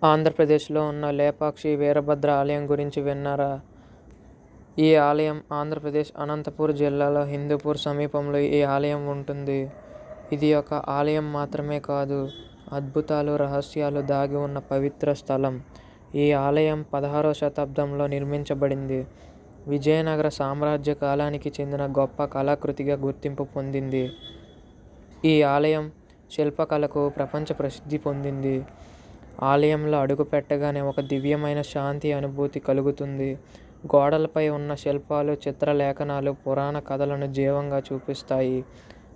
ఆంధ్రప్రదేశ్లో ఉన్న లేపాక్షి వీరభద్ర ఆలయం గురించి విన్నారా? ఈ ఆలయం ఆంధ్రప్రదేశ్ అనంతపురం జిల్లాలో హిందూపూర్ సమీపంలో ఈ ఆలయం ఉంటుంది. ఇది ఒక ఆలయం మాత్రమే కాదు, అద్భుతాలు, రహస్యాలు దాగి ఉన్న పవిత్ర స్థలం. ఈ ఆలయం 16వ శతాబ్దంలో నిర్మించబడింది. విజయనగర సామ్రాజ్య కాలానికి చెందిన గొప్ప కళాకృతిగా గుర్తింపు పొందింది. ఈ ఆలయం శిల్పకళకు ప్రపంచ ప్రసిద్ధి పొందింది. ఆలయంలో అడుగుపెట్టగానే ఒక దివ్యమైన శాంతి అనుభూతి కలుగుతుంది. గోడలపై ఉన్న శిల్పాలు, చిత్రలేఖనాలు పురాణ కథలను జీవంగా చూపిస్తాయి.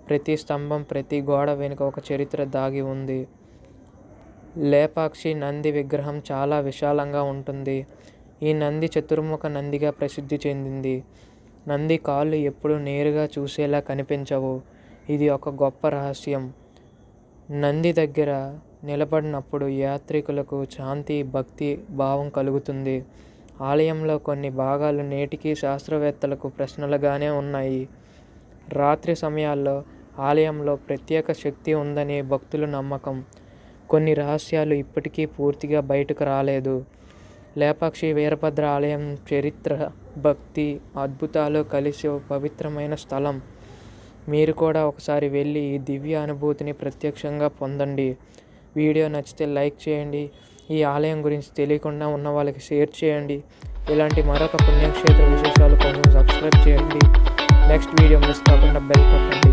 ప్రతి స్తంభం, ప్రతి గోడ వెనుక ఒక చరిత్ర దాగి ఉంది. లేపాక్షి నంది విగ్రహం చాలా విశాలంగా ఉంటుంది. ఈ నంది చతుర్ముఖ నందిగా ప్రసిద్ధి చెందింది. నంది కాళ్ళు ఎప్పుడూ నేరుగా చూసేలా కనిపించవు. ఇది ఒక గొప్ప రహస్యం. నంది దగ్గర నిలబడినప్పుడు యాత్రికులకు శాంతి, భక్తి భావం కలుగుతుంది. ఆలయంలో కొన్ని భాగాలు నేటికీ శాస్త్రవేత్తలకు ప్రశ్నలుగానే ఉన్నాయి. రాత్రి సమయాల్లో ఆలయంలో ప్రత్యేక శక్తి ఉందని భక్తుల నమ్మకం. కొన్ని రహస్యాలు ఇప్పటికీ పూర్తిగా బయటకు రాలేదు. లేపాక్షి వీరభద్ర ఆలయం చరిత్ర, భక్తి, అద్భుతాలు కలిసి ఒక పవిత్రమైన స్థలం. మీరు కూడా ఒకసారి వెళ్ళి ఈ దివ్య అనుభూతిని ప్రత్యక్షంగా పొందండి. వీడియో నచ్చితే లైక్ చేయండి. ఈ ఆలయం గురించి తెలియకుండా ఉన్న వాళ్ళకి షేర్ చేయండి. ఇలాంటి మరొక పుణ్యక్షేత్ర విశేషాల కోసం సబ్స్క్రైబ్ చేయండి. నెక్స్ట్ వీడియో మిస్ కాకుండా బెల్ కొట్టండి.